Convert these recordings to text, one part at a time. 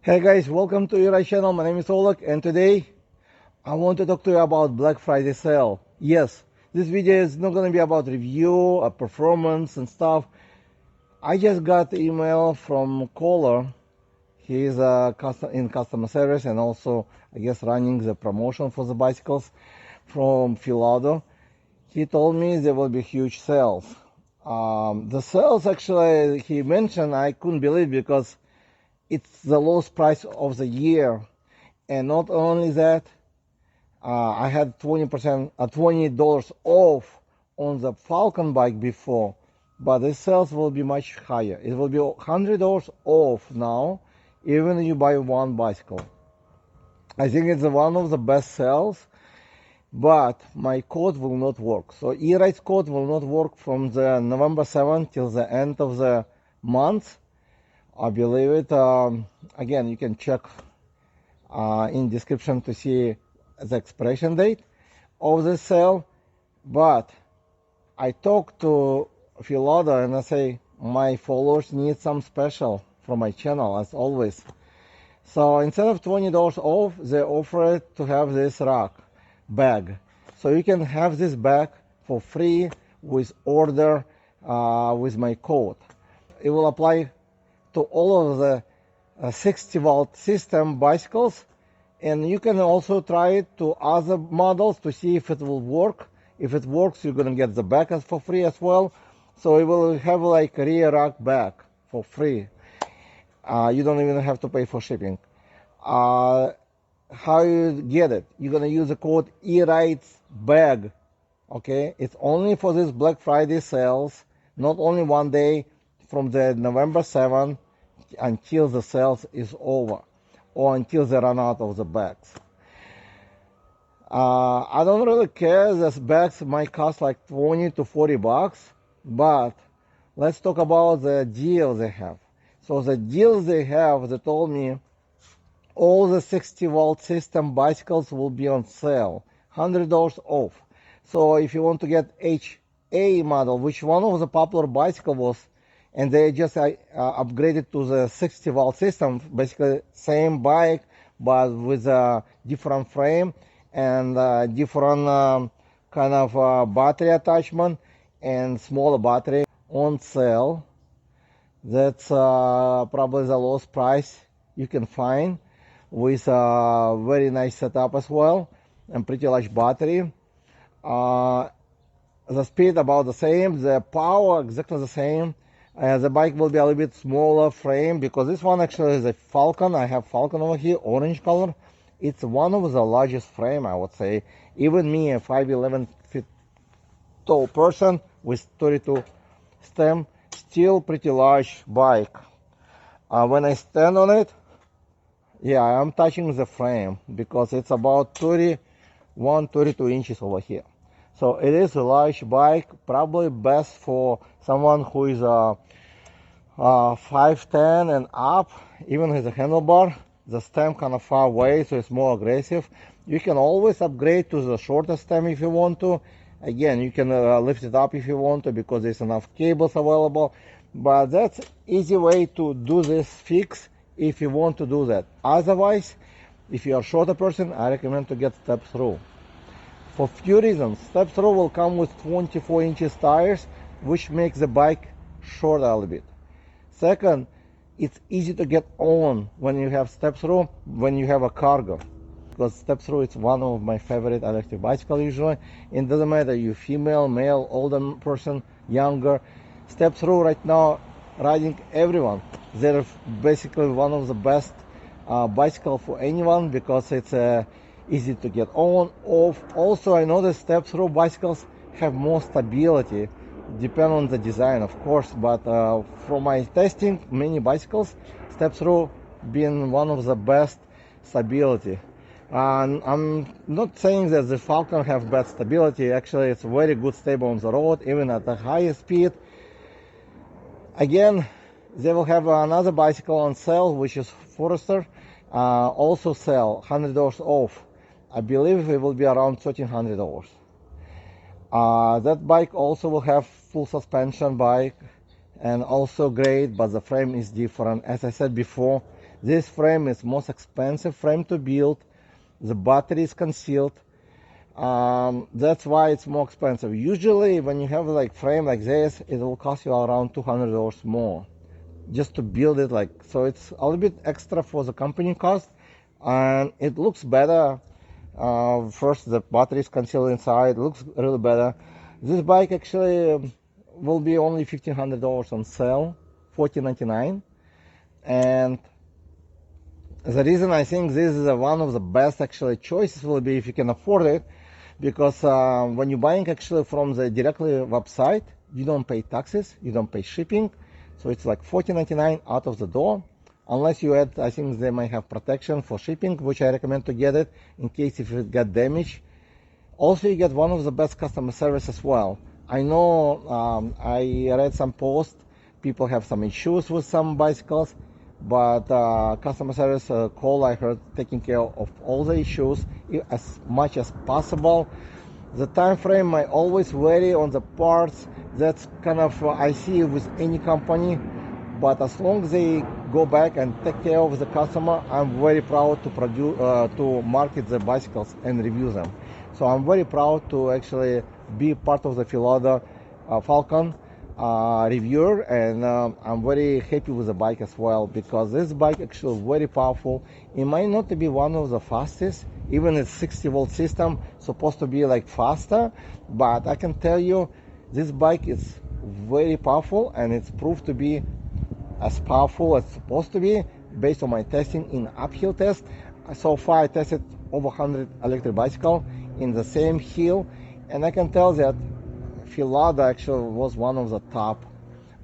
Hey guys, welcome to your channel. My name is Oleg, and today I want to talk to you about Black Friday sale. Yes, this video is not going to be about review or performance and stuff. I just got email from caller. He is in customer service and also, I guess, running the promotion for the bicycles from Philodo. He told me there will be huge sales. The sales actually he mentioned, I couldn't believe because it's the lowest price of the year. And not only that, I had 20%, $20 off on the Falcon bike before, but the sales will be much higher. It will be $100 off now, even if you buy one bicycle. I think it's one of the best sales, but my code will not work. So e-rides code will not work from the November 7th till the end of the month. I believe it. Again, you can check in description to see the expiration date of the sale. But I talked to Philodo and I say my followers need some special from my channel as always. So instead of $20 off, they offer to have this rack bag. So you can have this bag for free with order with my code. It will apply to all of the 60-volt system bicycles, and you can also try it to other models to see if it will work. If it works, you're gonna get the back for free as well. So it will have like a rear rack back for free. You don't even have to pay for shipping. How you get it? You're gonna use the code eRidesBag. Okay, it's only for this Black Friday sales, not only one day from the November 7th until the sales is over or until they run out of the bags. I don't really care. These bags might cost like 20 to 40 bucks, but let's talk about the deal they have. So the deals they have, they told me all the 60-volt system bicycles will be on sale, $100 off. So if you want to get HA model, which one of the popular bicycle was, and they just upgraded to the 60-volt system, basically same bike, but with a different frame and different kind of battery attachment and smaller battery on sale. That's probably the lowest price you can find, with a very nice setup as well and pretty large battery. The speed about the same, the power exactly the same. The bike will be a little bit smaller frame because this one actually is a Falcon. I have Falcon over here, orange color. It's one of the largest frame, I would say. Even me, a 5'11" feet tall person with 32 stem, still pretty large bike. When I stand on it, yeah, I'm touching the frame because it's about 31, 32 inches over here. So it is a large bike, probably best for someone who is 5'10" and up, even with a handlebar. The stem kind of far away, so it's more aggressive. You can always upgrade to the shorter stem if you want to. Again, you can lift it up if you want to because there's enough cables available. But that's easy way to do this fix if you want to do that. Otherwise, if you're a shorter person, I recommend to get step through. For few reasons. Step through will come with 24 inches tires, which makes the bike shorter a little bit. Second, it's easy to get on when you have step through, when you have a cargo. Because step through is one of my favorite electric bicycles usually. It doesn't matter you're female, male, older person, younger. Step through right now, riding everyone. They're basically one of the best bicycle for anyone because it's easy to get on, off. Also, I noticed step through bicycles have more stability, depend on the design of course, but from my testing many bicycles, step through being one of the best stability. And I'm not saying that the Falcon have bad stability. Actually, it's very good stable on the road, even at the highest speed. Again, they will have another bicycle on sale, which is Forester, also sell $100 off. I believe it will be around $1,300. That bike also will have full suspension bike and also great, but the frame is different. As I said before, This frame is most expensive frame to build. The battery is concealed. That's why it's more expensive. Usually when you have like frame like this, it will cost you around $200 more just to build it. Like, so it's a little bit extra for the company cost, and it looks better. First, the battery is concealed inside. It looks really better. This bike actually will be only $1,500 on sale, $1,499. And the reason I think this is one of the best actually choices will be if you can afford it, because when you're buying actually from the directly website, you don't pay taxes, you don't pay shipping, so it's like $14.99 out of the door. Unless you add, I think they might have protection for shipping, which I recommend to get it in case if it got damaged. Also, you get one of the best customer service as well. I know I read some posts, people have some issues with some bicycles, but customer service call, I heard, taking care of all the issues as much as possible. The time frame might always vary on the parts. That's kind of I see with any company, but as long as they go back and take care of the customer, I'm very proud to produce to market the bicycles and review them. So I'm very proud to actually be part of the Philodo Falcon reviewer, and I'm very happy with the bike as well, because this bike actually very powerful. It might not be one of the fastest, even its 60-volt system supposed to be like faster, but I can tell you this bike is very powerful, and it's proved to be as powerful as it's supposed to be based on my testing in uphill test. So far I tested over 100 electric bicycle in the same hill, and I can tell that Philodo actually was one of the top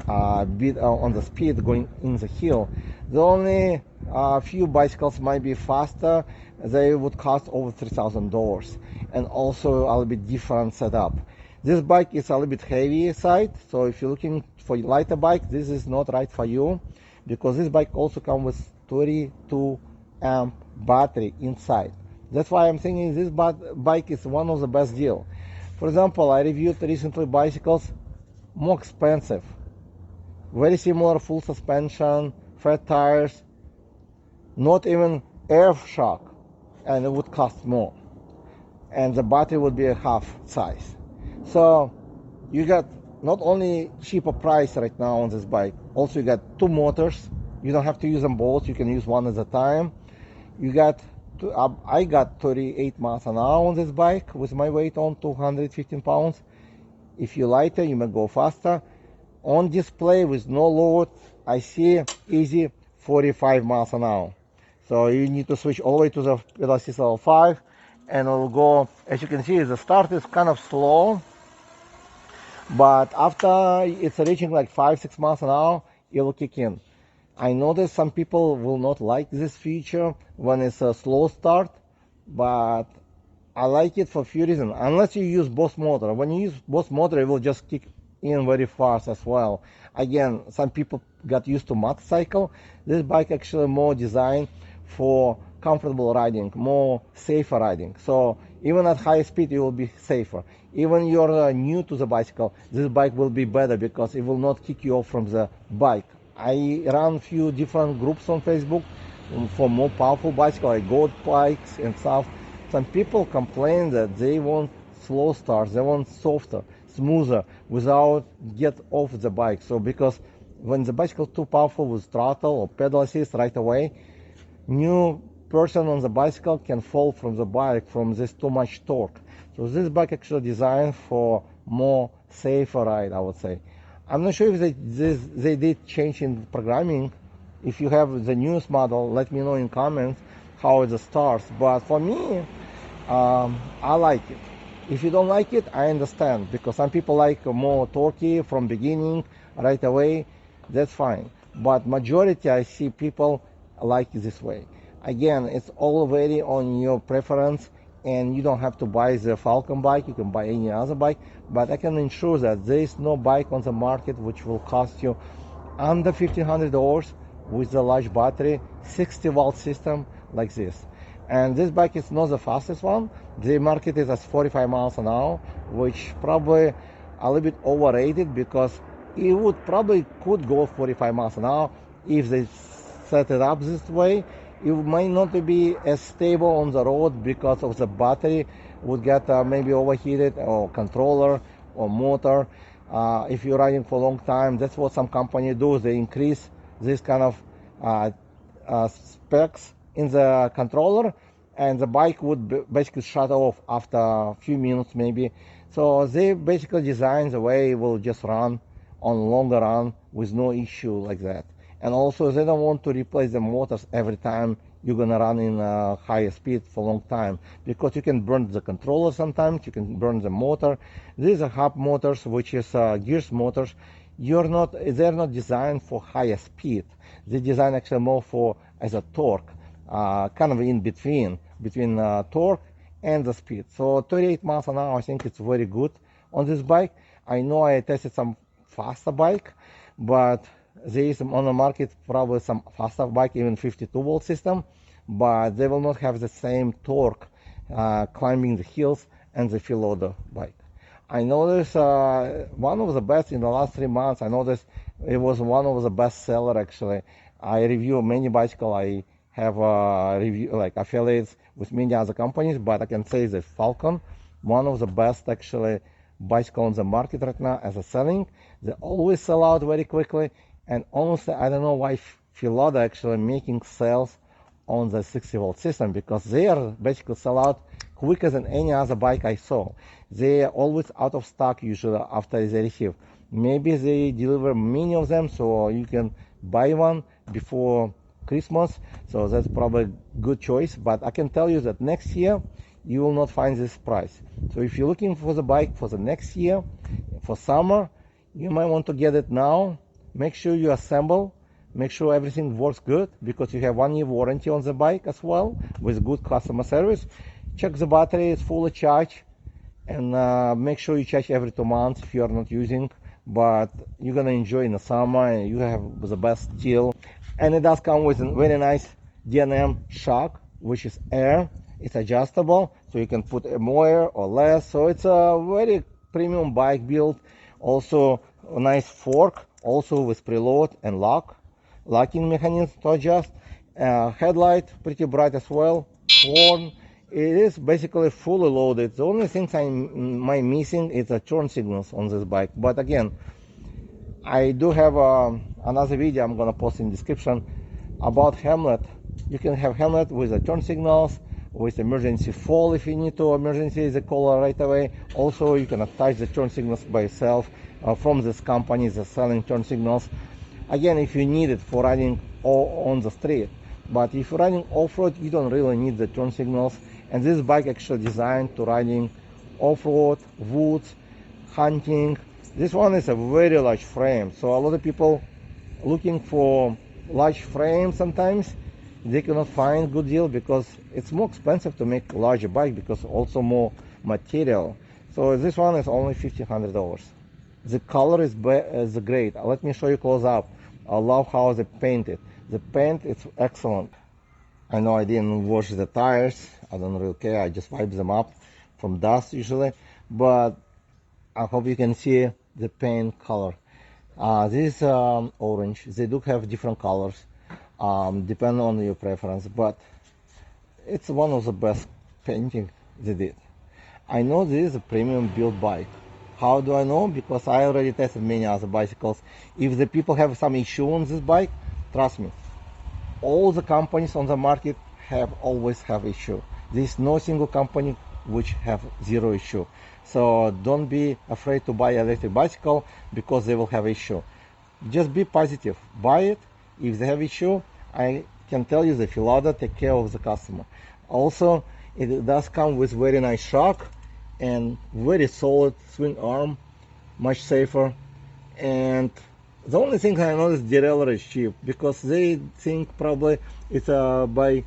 on the speed going in the hill. The only few bicycles might be faster. They would cost over $3,000, and also a little bit different setup. This bike is a little bit heavy side, so if you're looking for a lighter bike, this is not right for you, because this bike also comes with 32 amp battery inside. That's why I'm thinking this bike is one of the best deal. For example, I reviewed recently bicycles more expensive, very similar full suspension, fat tires, not even air shock, and it would cost more, and the battery would be a half size. So you got not only cheaper price right now on this bike, also you got two motors. You don't have to use them both, you can use one at a time. You got I got 38 miles an hour on this bike with my weight on 215 pounds. If you lighter, you may go faster. On display with no load, I see easy 45 miles an hour. So you need to switch all the way to the pedal assist level 5, and it will go. As you can see, the start is kind of slow, but after it's reaching like 5-6 miles an hour, it will kick in. I noticed some people will not like this feature when it's a slow start, but I like it for a few reasons. Unless you use both motor. When you use both motor, it will just kick in very fast as well. Again, some people got used to motorcycle. This bike actually more designed for comfortable riding, more safer riding. So even at high speed, you will be safer. Even you're new to the bicycle, this bike will be better because it will not kick you off from the bike. I run a few different groups on Facebook for more powerful bicycle, like goat bikes and stuff. Some people complain that they want slow starts, they want softer, smoother, without get off the bike. So because when the bicycle is too powerful with throttle or pedal assist right away, new person on the bicycle can fall from the bike from this too much torque. So this bike actually designed for more safer ride, I would say. I'm not sure if they did change in programming. If you have the newest model, let me know in comments how it starts. But for me, I like it. If you don't like it, I understand, because some people like more torquey from beginning right away. That's fine. But majority I see people like it this way. Again, it's all vary on your preference, and you don't have to buy the Falcon bike. You can buy any other bike, but I can ensure that there is no bike on the market which will cost you under $1,500 with a large battery, 60-volt system like this. And this bike is not the fastest one. They market it as 45 miles an hour, which probably a little bit overrated, because it would probably could go 45 miles an hour if they set it up this way. It might not be as stable on the road because of the battery would get maybe overheated, or controller or motor. If you're riding for a long time, that's what some company do. They increase this kind of specs in the controller, and the bike would basically shut off after a few minutes maybe. So they basically design the way it will just run on longer run with no issue like that. And also they don't want to replace the motors every time you're gonna run in higher speed for a long time, because you can burn the controller sometimes, you can burn the motor. These are hub motors, which is gears motors. They're not designed for higher speed. They design actually more for as a torque, kind of in between torque and the speed. So 38 miles an hour, I think it's very good on this bike. I know I tested some faster bike, but there is on the market probably some faster bike, even 52-volt system, but they will not have the same torque climbing the hills and the Philodo bike. I noticed one of the best in the last 3 months. I noticed it was one of the best seller actually. I review many bicycles. I have review like affiliates with many other companies, but I can say the Falcon, one of the best actually bicycle on the market right now as a selling. They always sell out very quickly, and honestly I don't know why Philodo actually making sales on the 60-volt system, because they are basically sell out quicker than any other bike I saw. They are always out of stock usually after they receive. Maybe they deliver many of them, so you can buy one before Christmas, so that's probably a good choice. But I can tell you that next year you will not find this price. So if you're looking for the bike for the next year, for summer, you might want to get it now. Make sure you assemble, make sure everything works good, because you have 1 year warranty on the bike as well with good customer service. Check the battery is fully charged, and make sure you charge every 2 months if you are not using. But you're gonna enjoy in the summer, and you have the best deal. And it does come with a very nice D&M shock, which is air. It's adjustable, so you can put more air or less. So it's a very premium bike build. Also a nice fork, also with preload and locking mechanism to adjust. Headlight pretty bright as well. Horn. It is basically fully loaded. The only things I'm missing is the turn signals on this bike. But again, I do have another video I'm gonna post in the description about helmet. You can have helmet with the turn signals, with emergency fall if you need to emergency the caller right away. Also, you can attach the turn signals by yourself from this company, the selling turn signals. Again, if you need it for riding on the street, but if you're riding off-road, you don't really need the turn signals. And this bike actually designed to riding off-road, woods, hunting. This one is a very large frame, so a lot of people looking for large frame sometimes they cannot find good deal, because it's more expensive to make larger bike, because also more material. So this one is only $1,500. The color is great. Let me show you close up. I love how they painted. The paint is excellent. I know I didn't wash the tires. I don't really care. I just wipe them up from dust usually. But I hope you can see the paint color. This is orange. They do have different colors, depending on your preference. But it's one of the best painting they did. I know this is a premium built bike. How do I know? Because I already tested many other bicycles. If the people have some issue on this bike, trust me, all the companies on the market always have issue. There is no single company which have zero issue. So don't be afraid to buy electric bicycle because they will have issue. Just be positive. Buy it. If they have issue, I can tell you the Philodo take care of the customer. Also, it does come with very nice shock and very solid swing arm, much safer. And the only thing I know is derailleur is cheap, because they think probably it's by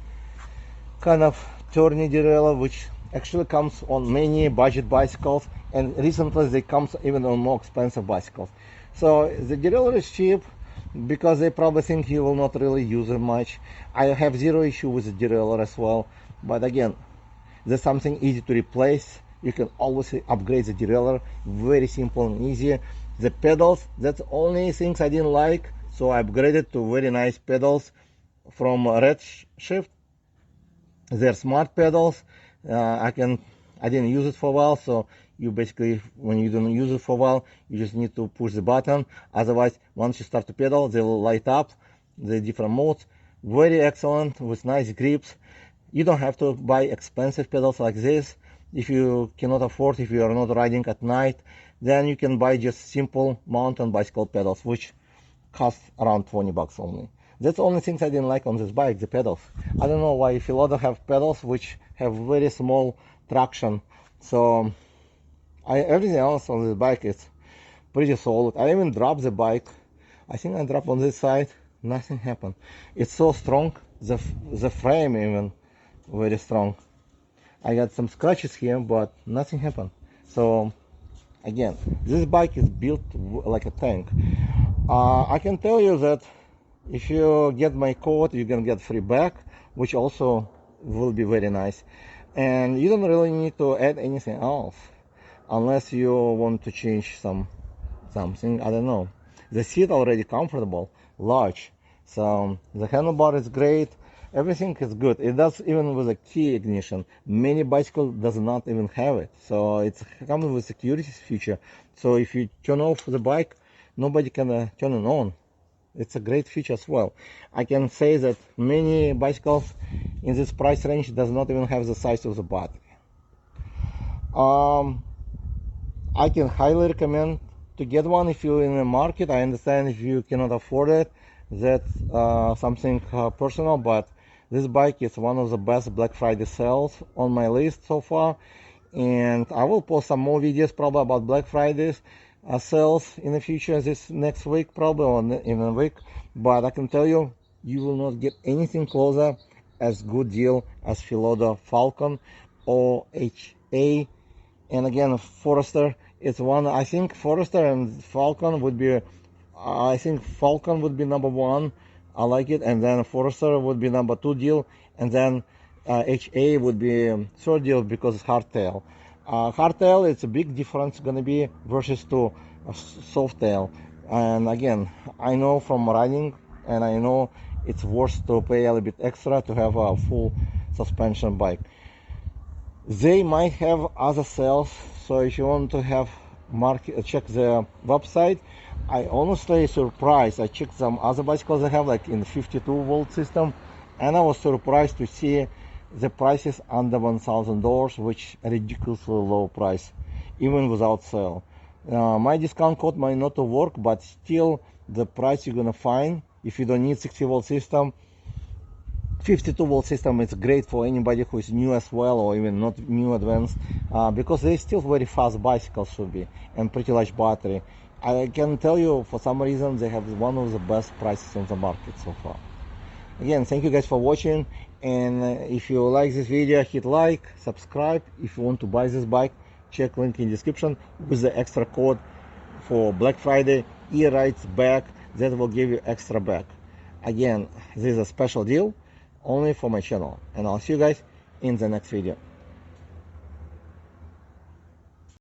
kind of turny derailleur, which actually comes on many budget bicycles, and recently they come even on more expensive bicycles. So the derailleur is cheap because they probably think you will not really use it much. I have zero issue with the derailleur as well, but again, there's something easy to replace. You can always upgrade the derailleur, very simple and easy. The pedals, that's the only things I didn't like, so I upgraded to very nice pedals. from Red Shift. They're smart pedals. I didn't use it for a while, so you basically, when you don't use it for a while, you just need to push the button. Otherwise, once you start to pedal, they will light up the different modes. Very excellent with nice grips. You don't have to buy expensive pedals like this. If you cannot afford, if you are not riding at night, then you can buy just simple mountain bicycle pedals, which cost around 20 bucks only. That's the only things I didn't like on this bike, the pedals. I don't know why Philodo have pedals which have very small traction. So everything else on this bike is pretty solid. I even dropped the bike. I think I dropped on this side. Nothing happened. It's so strong. The frame even very strong. I got some scratches here, but nothing happened. So again, this bike is built like a tank. I can tell you that if you get my code, you can get free back, which also will be very nice. And you don't really need to add anything else unless you want to change something. I don't know. The seat already comfortable, large. So the handlebar is great. Everything is good. It does even with a key ignition. Many bicycles does not even have it. So it's coming with security feature. So if you turn off the bike, nobody can turn it on. It's a great feature as well. I can say that many bicycles in this price range does not even have the size of the battery. I can highly recommend to get one if you're in the market. I understand if you cannot afford it, that's something personal, but this bike is one of the best Black Friday sales on my list so far. And I will post some more videos probably about Black Fridays sales in the future, this next week probably, or in a week. But I can tell you, you will not get anything closer as good deal as Philodo Falcon or HA. And again, Forester, it's one. I think Forester and Falcon would be, I think Falcon would be number one. I like it. And then Forester would be number two deal. And then HA would be third deal because it's hardtail. Hardtail, it's a big difference going to be versus to softtail. And again, I know from riding, and I know it's worth to pay a little bit extra to have a full suspension bike. They might have other sales, so if you want to have check the website. I honestly surprised. I checked some other bicycles I have, like in the 52-volt system, and I was surprised to see the prices under $1,000, which a ridiculously low price, even without sale. My discount code might not work, but still the price you're gonna find if you don't need 60-volt system. 52-volt system is great for anybody who is new as well, or even not new advanced, because they're still very fast bicycles should be, and pretty large battery. I can tell you, for some reason, they have one of the best prices on the market so far. Again, thank you guys for watching, and if you like this video, hit like, subscribe. If you want to buy this bike, check link in description with the extra code for Black Friday, e-rides back, that will give you extra back. Again, this is a special deal only for my channel, and I'll see you guys in the next video.